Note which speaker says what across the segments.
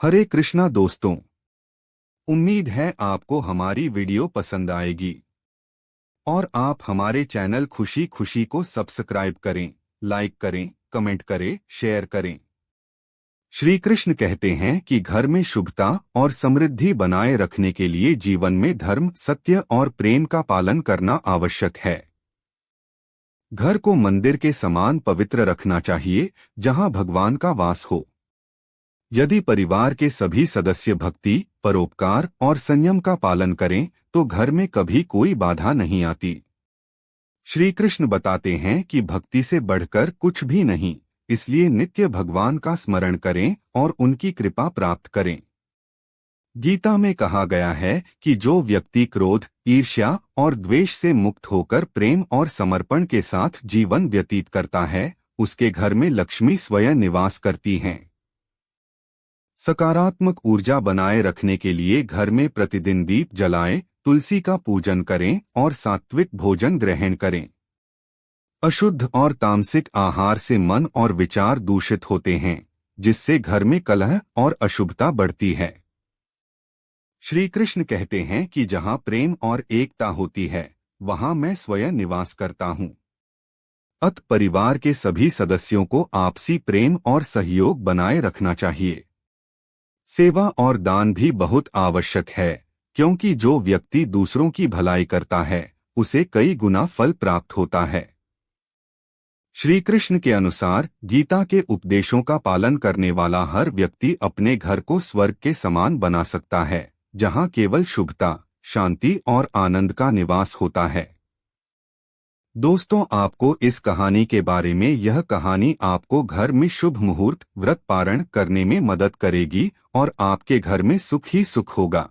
Speaker 1: हरे कृष्णा दोस्तों। उम्मीद है आपको हमारी वीडियो पसंद आएगी और आप हमारे चैनल खुशी खुशी को सब्सक्राइब करें, लाइक करें, कमेंट करें, शेयर करें। श्री कृष्ण कहते हैं कि घर में शुभता और समृद्धि बनाए रखने के लिए जीवन में धर्म, सत्य और प्रेम का पालन करना आवश्यक है। घर को मंदिर के समान पवित्र रखना चाहिए, जहां भगवान का वास हो। यदि परिवार के सभी सदस्य भक्ति, परोपकार और संयम का पालन करें तो घर में कभी कोई बाधा नहीं आती। श्री कृष्ण बताते हैं कि भक्ति से बढ़कर कुछ भी नहीं, इसलिए नित्य भगवान का स्मरण करें और उनकी कृपा प्राप्त करें। गीता में कहा गया है कि जो व्यक्ति क्रोध, ईर्ष्या और द्वेष से मुक्त होकर प्रेम और समर्पण के साथ जीवन व्यतीत करता है, उसके घर में लक्ष्मी स्वयं निवास करती हैं। सकारात्मक ऊर्जा बनाए रखने के लिए घर में प्रतिदिन दीप जलाएं, तुलसी का पूजन करें और सात्विक भोजन ग्रहण करें। अशुद्ध और तामसिक आहार से मन और विचार दूषित होते हैं, जिससे घर में कलह और अशुभता बढ़ती है। श्री कृष्ण कहते हैं कि जहां प्रेम और एकता होती है, वहां मैं स्वयं निवास करता हूं। अतः परिवार के सभी सदस्यों को आपसी प्रेम और सहयोग बनाए रखना चाहिए। सेवा और दान भी बहुत आवश्यक है, क्योंकि जो व्यक्ति दूसरों की भलाई करता है, उसे कई गुना फल प्राप्त होता है। श्री कृष्ण के अनुसार गीता के उपदेशों का पालन करने वाला हर व्यक्ति अपने घर को स्वर्ग के समान बना सकता है, जहां केवल शुभता, शांति और आनंद का निवास होता है। दोस्तों, आपको इस कहानी के बारे में यह कहानी आपको घर में शुभ मुहूर्त, व्रत पारण करने में मदद करेगी और आपके घर में सुख ही सुख होगा।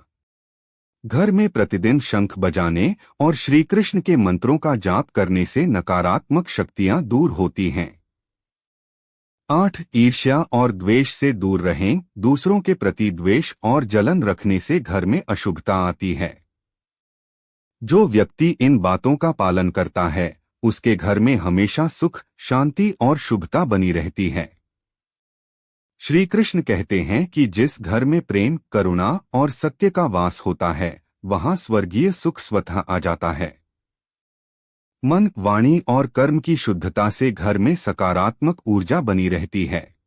Speaker 1: घर में प्रतिदिन शंख बजाने और श्री कृष्ण के मंत्रों का जाप करने से नकारात्मक शक्तियां दूर होती हैं। 8. ईर्ष्या और द्वेष से दूर रहें। दूसरों के प्रति द्वेष और जलन रखने से घर में अशुभता आती है। जो व्यक्ति इन बातों का पालन करता है, उसके घर में हमेशा सुख, शांति और शुभता बनी रहती है। श्री कृष्ण कहते हैं कि जिस घर में प्रेम, करुणा और सत्य का वास होता है, वहां स्वर्गीय सुख स्वतः आ जाता है। मन, वाणी और कर्म की शुद्धता से घर में सकारात्मक ऊर्जा बनी रहती है।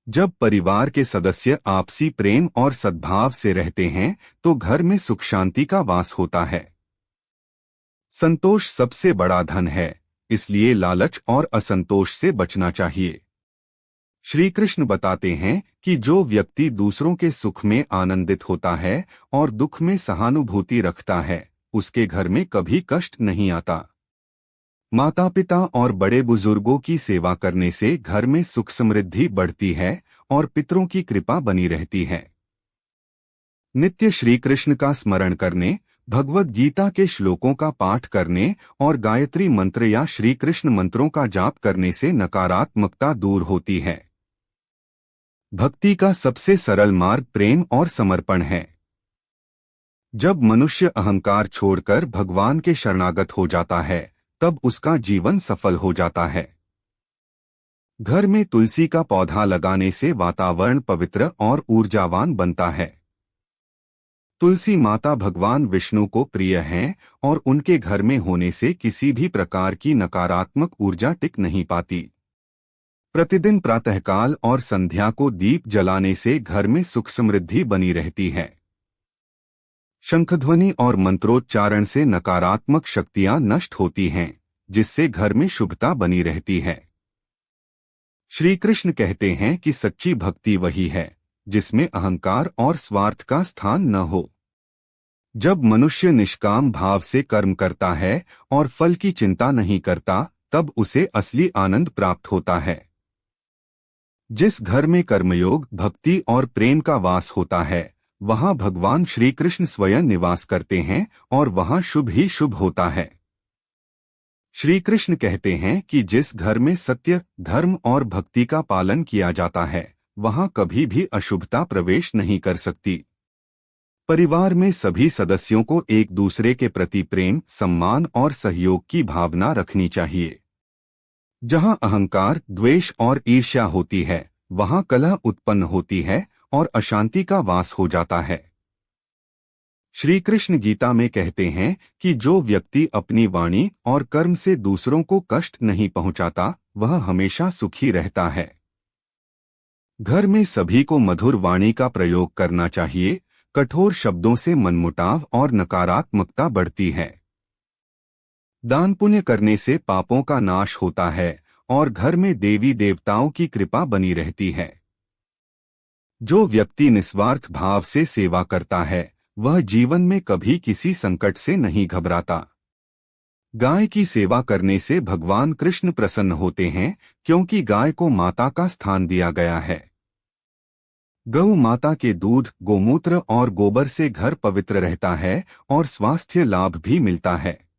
Speaker 1: जब परिवार के सदस्य आपसी प्रेम और सद्भाव से रहते हैं, तो घर में सुख शांति का वास होता है। संतोष सबसे बड़ा धन है, इसलिए लालच और असंतोष से बचना चाहिए। श्री कृष्ण बताते हैं कि जो व्यक्ति दूसरों के सुख में आनंदित होता है और दुख में सहानुभूति रखता है, उसके घर में कभी कष्ट नहीं आता। माता पिता और बड़े बुजुर्गों की सेवा करने से घर में सुख समृद्धि बढ़ती है और पितरों की कृपा बनी रहती है। नित्य श्री कृष्ण का स्मरण करने, भगवद गीता के श्लोकों का पाठ करने और गायत्री मंत्र या श्री कृष्ण मंत्रों का जाप करने से नकारात्मकता दूर होती है। भक्ति का सबसे सरल मार्ग प्रेम और समर्पण है। जब मनुष्य अहंकार छोड़कर भगवान के शरणागत हो जाता है, तब उसका जीवन सफल हो जाता है। घर में तुलसी का पौधा लगाने से वातावरण पवित्र और ऊर्जावान बनता है। तुलसी माता भगवान विष्णु को प्रिय हैं और उनके घर में होने से किसी भी प्रकार की नकारात्मक ऊर्जा टिक नहीं पाती। प्रतिदिन प्रातःकाल और संध्या को दीप जलाने से घर में सुख समृद्धि बनी रहती है। शंखध्वनि और मंत्रोच्चारण से नकारात्मक शक्तियां नष्ट होती हैं, जिससे घर में शुभता बनी रहती है। श्री कृष्ण कहते हैं कि सच्ची भक्ति वही है जिसमें अहंकार और स्वार्थ का स्थान न हो। जब मनुष्य निष्काम भाव से कर्म करता है और फल की चिंता नहीं करता, तब उसे असली आनंद प्राप्त होता है। जिस घर में कर्मयोग, भक्ति और प्रेम का वास होता है, वहां भगवान श्री कृष्ण स्वयं निवास करते हैं और वहां शुभ ही शुभ होता है। श्री कृष्ण कहते हैं कि जिस घर में सत्य, धर्म और भक्ति का पालन किया जाता है, वहां कभी भी अशुभता प्रवेश नहीं कर सकती। परिवार में सभी सदस्यों को एक दूसरे के प्रति प्रेम, सम्मान और सहयोग की भावना रखनी चाहिए। जहां अहंकार, द्वेष और ईर्ष्या होती है, वहां कलह उत्पन्न होती है और अशांति का वास हो जाता है। श्री कृष्ण गीता में कहते हैं कि जो व्यक्ति अपनी वाणी और कर्म से दूसरों को कष्ट नहीं पहुंचाता, वह हमेशा सुखी रहता है। घर में सभी को मधुर वाणी का प्रयोग करना चाहिए। कठोर शब्दों से मनमुटाव और नकारात्मकता बढ़ती है। दान पुण्य करने से पापों का नाश होता है और घर में देवी देवताओं की कृपा बनी रहती है। जो व्यक्ति निस्वार्थ भाव से सेवा करता है, वह जीवन में कभी किसी संकट से नहीं घबराता। गाय की सेवा करने से भगवान कृष्ण प्रसन्न होते हैं, क्योंकि गाय को माता का स्थान दिया गया है। गौ माता के दूध, गोमूत्र और गोबर से घर पवित्र रहता है और स्वास्थ्य लाभ भी मिलता है।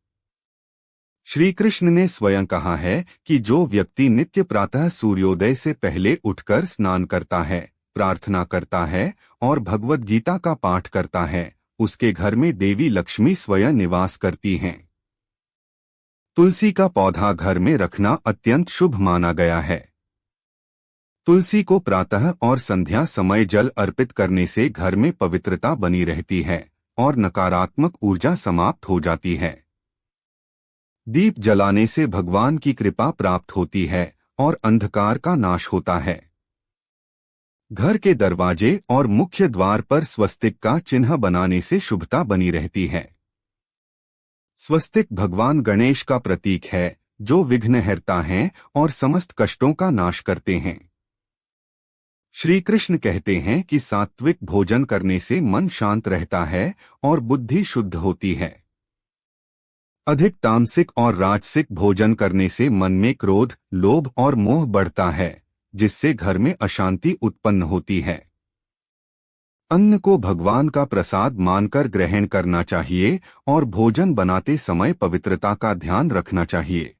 Speaker 1: श्री कृष्ण ने स्वयं कहा है कि जो व्यक्ति नित्य प्रातः सूर्योदय से पहले उठकर स्नान करता है, प्रार्थना करता है और भगवद गीता का पाठ करता है, उसके घर में देवी लक्ष्मी स्वयं निवास करती हैं। तुलसी का पौधा घर में रखना अत्यंत शुभ माना गया है। तुलसी को प्रातः और संध्या समय जल अर्पित करने से घर में पवित्रता बनी रहती है और नकारात्मक ऊर्जा समाप्त हो जाती है। दीप जलाने से भगवान की कृपा प्राप्त होती है और अंधकार का नाश होता है। घर के दरवाजे और मुख्य द्वार पर स्वस्तिक का चिन्ह बनाने से शुभता बनी रहती है। स्वस्तिक भगवान गणेश का प्रतीक है, जो विघ्नहर्ता हैं और समस्त कष्टों का नाश करते हैं। श्री कृष्ण कहते हैं कि सात्विक भोजन करने से मन शांत रहता है और बुद्धि शुद्ध होती है। अधिक तामसिक और राजसिक भोजन करने से मन में क्रोध, लोभ और मोह बढ़ता है, जिससे घर में अशांति उत्पन्न होती है। अन्न को भगवान का प्रसाद मानकर ग्रहण करना चाहिए और भोजन बनाते समय पवित्रता का ध्यान रखना चाहिए।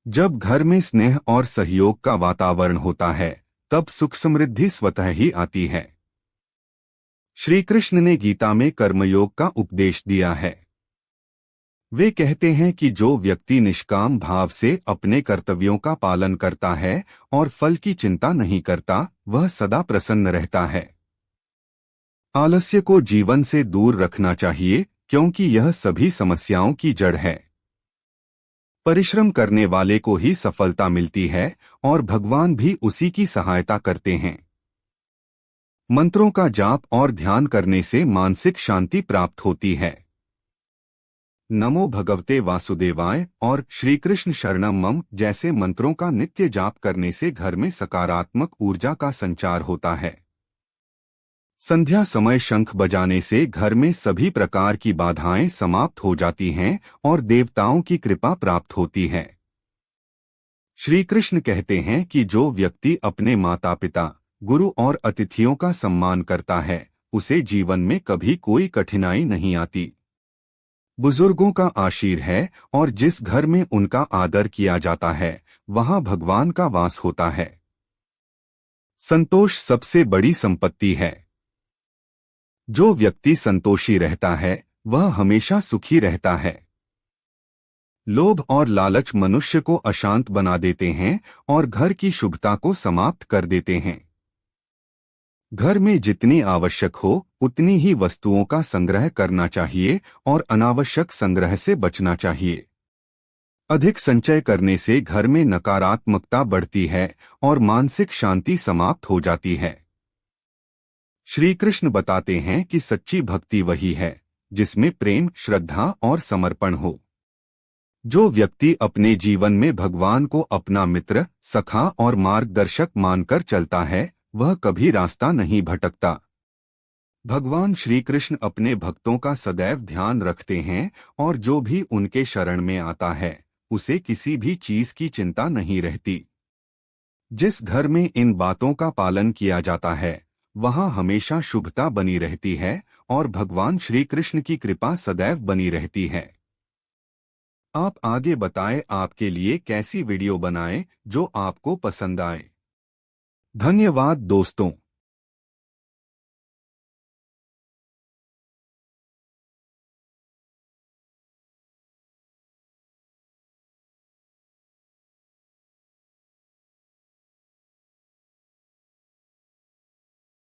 Speaker 1: जब घर में स्नेह और सहयोग का वातावरण होता है, तब सुख समृद्धि स्वतः ही आती है। श्री कृष्ण ने गीता में कर्मयोग का उपदेश दिया है। वे कहते हैं कि जो व्यक्ति निष्काम भाव से अपने कर्तव्यों का पालन करता है और फल की चिंता नहीं करता, वह सदा प्रसन्न रहता है। आलस्य को जीवन से दूर रखना चाहिए, क्योंकि यह सभी समस्याओं की जड़ है। परिश्रम करने वाले को ही सफलता मिलती है और भगवान भी उसी की सहायता करते हैं। मंत्रों का जाप और ध्यान करने से मानसिक शांति प्राप्त होती है। नमो भगवते वासुदेवाय और श्री कृष्ण शरणम मम जैसे मंत्रों का नित्य जाप करने से घर में सकारात्मक ऊर्जा का संचार होता है। संध्या समय शंख बजाने से घर में सभी प्रकार की बाधाएं समाप्त हो जाती हैं और देवताओं की कृपा प्राप्त होती है। श्री कृष्ण कहते हैं कि जो व्यक्ति अपने माता पिता, गुरु और अतिथियों का सम्मान करता है, उसे जीवन में कभी कोई कठिनाई नहीं आती। बुजुर्गों का आशीर्वाद है और जिस घर में उनका आदर किया जाता है, वहां भगवान का वास होता है। संतोष सबसे बड़ी संपत्ति है। जो व्यक्ति संतोषी रहता है, वह हमेशा सुखी रहता है। लोभ और लालच मनुष्य को अशांत बना देते हैं और घर की शुभता को समाप्त कर देते हैं। घर में जितनी आवश्यक हो, उतनी ही वस्तुओं का संग्रह करना चाहिए और अनावश्यक संग्रह से बचना चाहिए। अधिक संचय करने से घर में नकारात्मकता बढ़ती है और मानसिक शांति समाप्त हो जाती है। श्री कृष्ण बताते हैं कि सच्ची भक्ति वही है जिसमें प्रेम, श्रद्धा और समर्पण हो। जो व्यक्ति अपने जीवन में भगवान को अपना मित्र, सखा और मार्गदर्शक मानकर चलता है, वह कभी रास्ता नहीं भटकता। भगवान श्री कृष्ण अपने भक्तों का सदैव ध्यान रखते हैं और जो भी उनके शरण में आता है, उसे किसी भी चीज की चिंता नहीं रहती। जिस घर में इन बातों का पालन किया जाता है, वहां हमेशा शुभता बनी रहती है और भगवान श्री कृष्ण की कृपा सदैव बनी रहती है। आप आगे बताएं आपके लिए कैसी वीडियो बनाएं जो आपको पसंद आए। धन्यवाद दोस्तों।